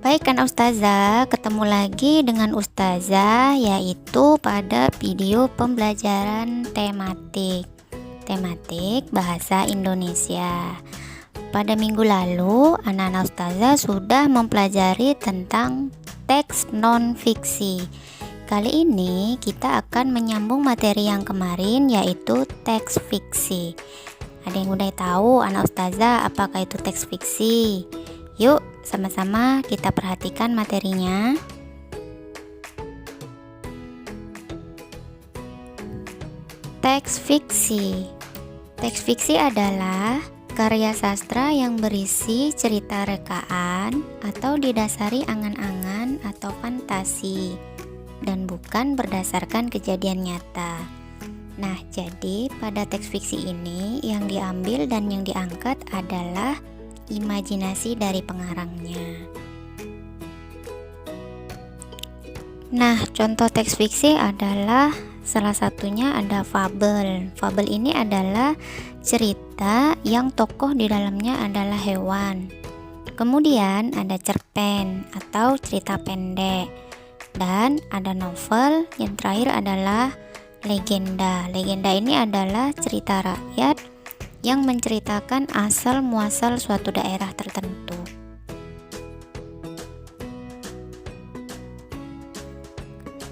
Baik kan Ustazah, ketemu lagi dengan Ustazah yaitu pada video pembelajaran tematik bahasa Indonesia. Pada minggu lalu anak-anak Ustazah sudah mempelajari tentang teks non-fiksi. Kali ini kita akan menyambung materi yang kemarin yaitu teks fiksi. Ada yang udah tahu anak Ustazah apakah itu teks fiksi? Yuk sama-sama kita perhatikan materinya. Teks fiksi. Teks fiksi adalah karya sastra yang berisi cerita rekaan atau didasari angan-angan atau fantasi dan bukan berdasarkan kejadian nyata. Nah, jadi pada teks fiksi ini yang diambil dan yang diangkat adalah imajinasi dari pengarangnya. Nah, contoh teks fiksi adalah salah satunya ada fabel. Fabel ini adalah cerita yang tokoh di dalamnya adalah hewan. Kemudian ada cerpen atau cerita pendek. Dan ada novel, yang terakhir adalah legenda. Legenda ini adalah cerita rakyat yang menceritakan asal muasal suatu daerah tertentu.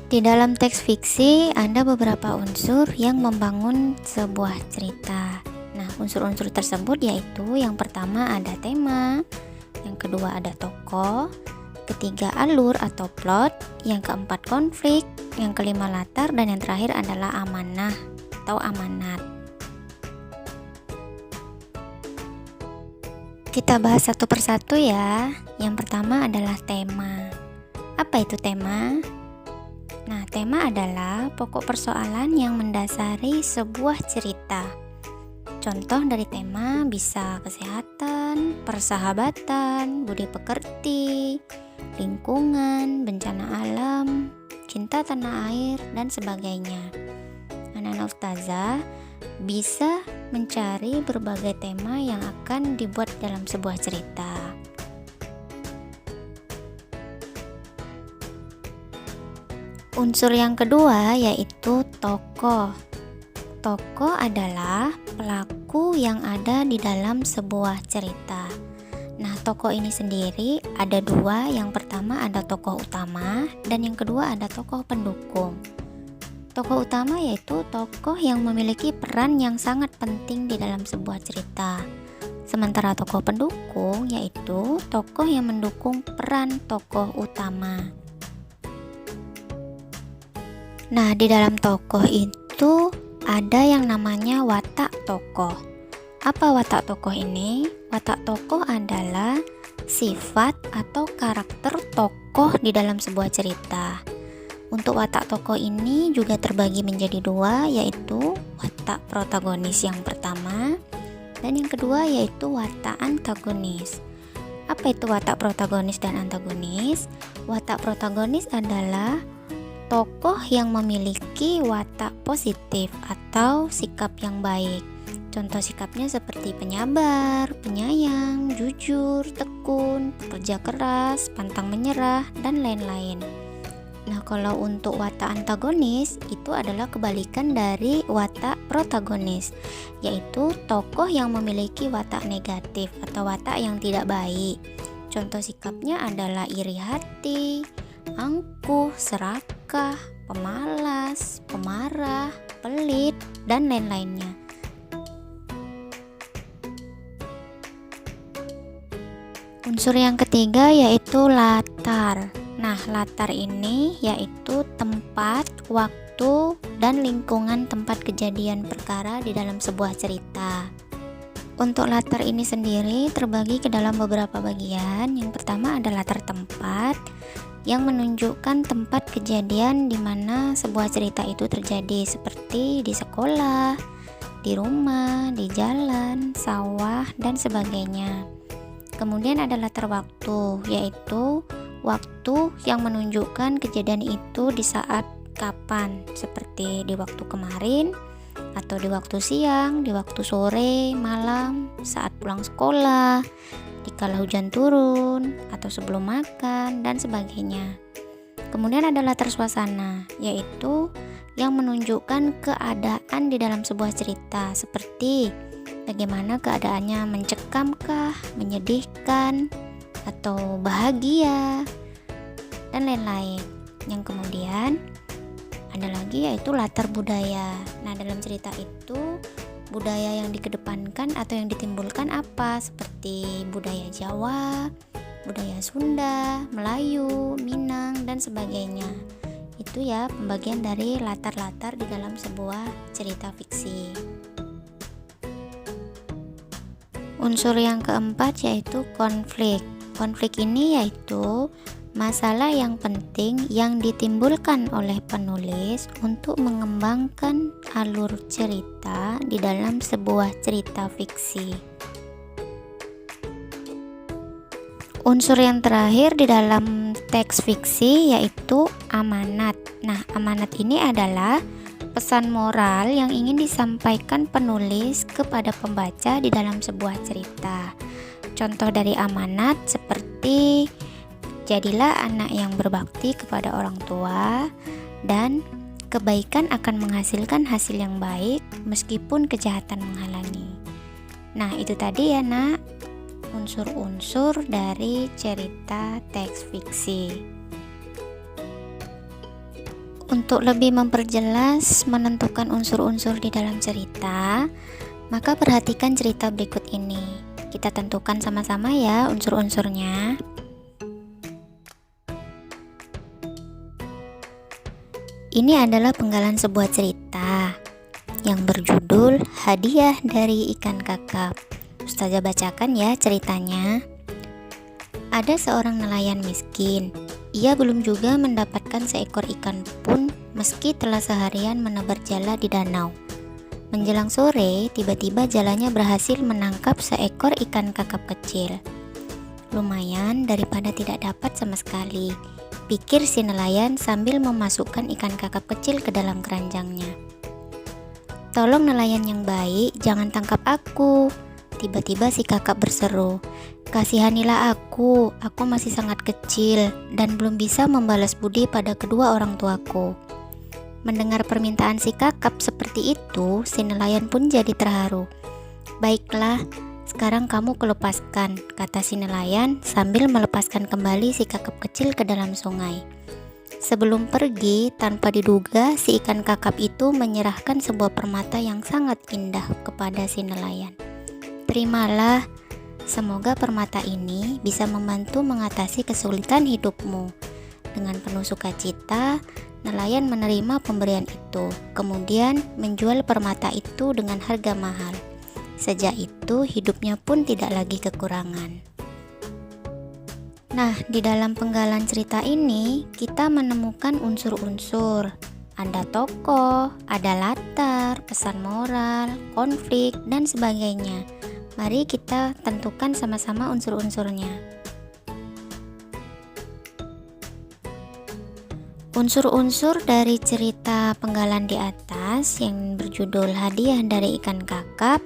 Di dalam teks fiksi ada beberapa unsur yang membangun sebuah cerita. Nah, unsur-unsur tersebut yaitu yang pertama ada tema, yang kedua ada tokoh, ketiga alur atau plot, yang keempat konflik, yang kelima latar, dan yang terakhir adalah amanah atau amanat. Kita bahas satu persatu ya. Yang pertama adalah tema. Apa itu tema? Nah, tema adalah pokok persoalan yang mendasari sebuah cerita. Contoh dari tema bisa kesehatan, persahabatan, budi pekerti, lingkungan, bencana alam, cinta tanah air, dan sebagainya. Anak-anak Ustazah bisa mencari berbagai tema yang akan dibuat dalam sebuah cerita. Unsur yang kedua yaitu tokoh. Tokoh adalah pelaku yang ada di dalam sebuah cerita. Nah, tokoh ini sendiri ada dua. Yang pertama ada tokoh utama dan yang kedua ada tokoh pendukung. Tokoh utama yaitu tokoh yang memiliki peran yang sangat penting di dalam sebuah cerita. Sementara tokoh pendukung yaitu tokoh yang mendukung peran tokoh utama. Nah, di dalam tokoh itu ada yang namanya watak tokoh. Apa watak tokoh ini? Watak tokoh adalah sifat atau karakter tokoh di dalam sebuah cerita. Untuk watak tokoh ini juga terbagi menjadi dua, yaitu watak protagonis yang pertama dan yang kedua yaitu watak antagonis. Apa itu watak protagonis dan antagonis? Watak protagonis adalah tokoh yang memiliki watak positif atau sikap yang baik. Contoh sikapnya seperti penyabar, penyayang, jujur, tekun, pekerja keras, pantang menyerah, dan lain-lain. Nah, kalau untuk watak antagonis itu adalah kebalikan dari watak protagonis, yaitu tokoh yang memiliki watak negatif atau watak yang tidak baik. Contoh sikapnya adalah iri hati, angkuh, serakah, pemalas, pemarah, pelit, dan lain-lainnya. Unsur yang ketiga yaitu latar. Nah, latar ini yaitu tempat, waktu, dan lingkungan tempat kejadian perkara di dalam sebuah cerita. Untuk latar ini sendiri terbagi ke dalam beberapa bagian. Yang pertama ada latar tempat yang menunjukkan tempat kejadian di mana sebuah cerita itu terjadi, seperti di sekolah, di rumah, di jalan, sawah, dan sebagainya. Kemudian ada latar waktu, yaitu waktu yang menunjukkan kejadian itu di saat kapan, seperti di waktu kemarin, atau di waktu siang, di waktu sore, malam, saat pulang sekolah, dikala hujan turun atau sebelum makan dan sebagainya. Kemudian ada latar suasana, yaitu yang menunjukkan keadaan di dalam sebuah cerita, seperti bagaimana keadaannya, mencekamkah, menyedihkan, atau bahagia, dan lain-lain. Yang kemudian ada lagi yaitu latar budaya. Nah, dalam cerita itu budaya yang dikedepankan atau yang ditimbulkan apa, seperti budaya Jawa, budaya Sunda, Melayu, Minang, dan sebagainya. Itu ya pembagian dari latar-latar di dalam sebuah cerita fiksi. Unsur yang keempat yaitu konflik. Konflik ini yaitu masalah yang penting yang ditimbulkan oleh penulis untuk mengembangkan alur cerita di dalam sebuah cerita fiksi. Unsur yang terakhir di dalam teks fiksi yaitu amanat. Nah, amanat ini adalah pesan moral yang ingin disampaikan penulis kepada pembaca di dalam sebuah cerita. Contoh dari amanat seperti jadilah anak yang berbakti kepada orang tua, dan kebaikan akan menghasilkan hasil yang baik meskipun kejahatan menghalangi. Nah, itu tadi ya nak, unsur-unsur dari cerita teks fiksi. Untuk lebih memperjelas menentukan unsur-unsur di dalam cerita, maka perhatikan cerita berikut ini. Kita tentukan sama-sama ya unsur-unsurnya. Ini adalah penggalan sebuah cerita yang berjudul Hadiah dari Ikan Kakap. Ustazah bacakan ya ceritanya. Ada seorang nelayan miskin. Ia belum juga mendapatkan seekor ikan pun meski telah seharian menebar jala di danau. Menjelang sore, tiba-tiba jalanya berhasil menangkap seekor ikan kakap kecil. Lumayan daripada tidak dapat sama sekali, pikir si nelayan sambil memasukkan ikan kakap kecil ke dalam keranjangnya. Tolong nelayan yang baik, jangan tangkap aku. Tiba-tiba si kakap berseru, kasihanilah aku masih sangat kecil dan belum bisa membalas budi pada kedua orang tuaku. Mendengar permintaan si kakap seperti itu, si nelayan pun jadi terharu. Baiklah, sekarang kamu kulepaskan, kata si nelayan sambil melepaskan kembali si kakap kecil ke dalam sungai. Sebelum pergi, tanpa diduga si ikan kakap itu menyerahkan sebuah permata yang sangat indah kepada si nelayan. Terimalah, semoga permata ini bisa membantu mengatasi kesulitan hidupmu. Dengan penuh sukacita, nelayan menerima pemberian itu, kemudian menjual permata itu dengan harga mahal. Sejak itu hidupnya pun tidak lagi kekurangan. Nah, di dalam penggalan cerita ini kita menemukan unsur-unsur. Ada tokoh, ada latar, pesan moral, konflik, dan sebagainya. Mari kita tentukan sama-sama unsur-unsurnya. Unsur-unsur dari cerita penggalan di atas yang berjudul Hadiah dari Ikan Kakap.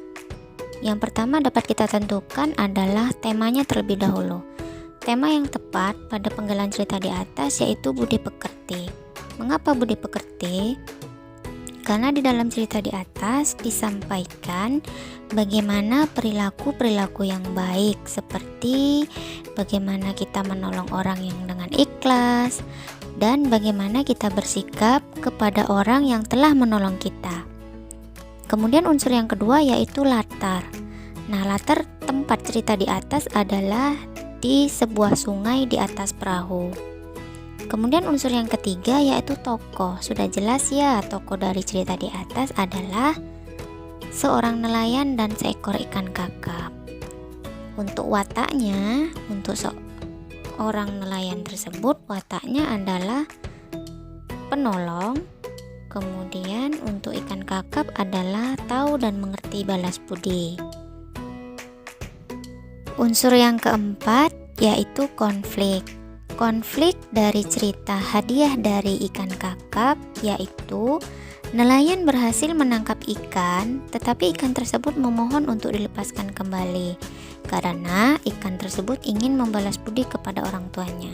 Yang pertama dapat kita tentukan adalah temanya terlebih dahulu. Tema yang tepat pada penggalan cerita di atas yaitu budi pekerti. Mengapa budi pekerti? Karena di dalam cerita di atas disampaikan bagaimana perilaku-perilaku yang baik, seperti bagaimana kita menolong orang yang dengan ikhlas dan bagaimana kita bersikap kepada orang yang telah menolong kita. Kemudian unsur yang kedua yaitu latar. Nah, latar tempat cerita di atas adalah di sebuah sungai di atas perahu. Kemudian unsur yang ketiga yaitu tokoh. Sudah jelas ya, tokoh dari cerita di atas adalah seorang nelayan dan seekor ikan kakap. Untuk wataknya, untuk seorang nelayan tersebut wataknya adalah penolong. Kemudian untuk ikan kakap adalah tahu dan mengerti balas budi. Unsur yang keempat yaitu konflik. Konflik dari cerita Hadiah dari Ikan Kakap yaitu nelayan berhasil menangkap ikan, tetapi ikan tersebut memohon untuk dilepaskan kembali. karena ikan tersebut ingin membalas budi kepada orang tuanya.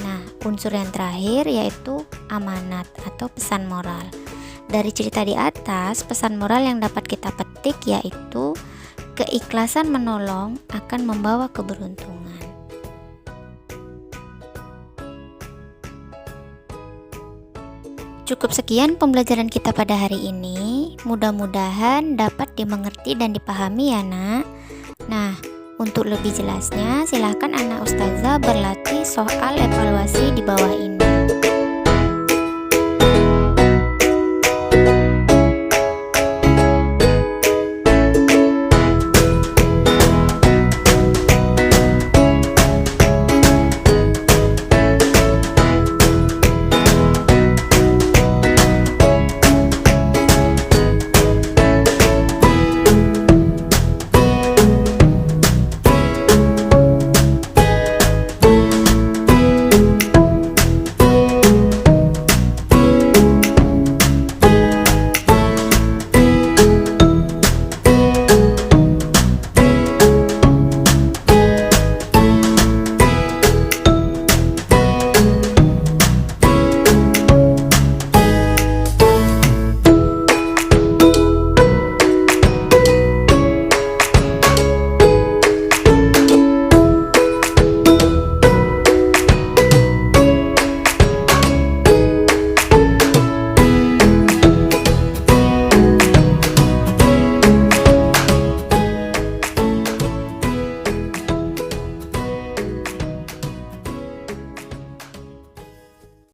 Nah, unsur yang terakhir yaitu amanat atau pesan moral. Dari cerita di atas, pesan moral yang dapat kita petik yaitu keikhlasan menolong akan membawa keberuntungan. Cukup sekian pembelajaran kita pada hari ini. Mudah-mudahan dapat dimengerti dan dipahami ya nak. Nah, untuk lebih jelasnya silahkan anak ustazah berlatih soal evaluasi di bawah ini.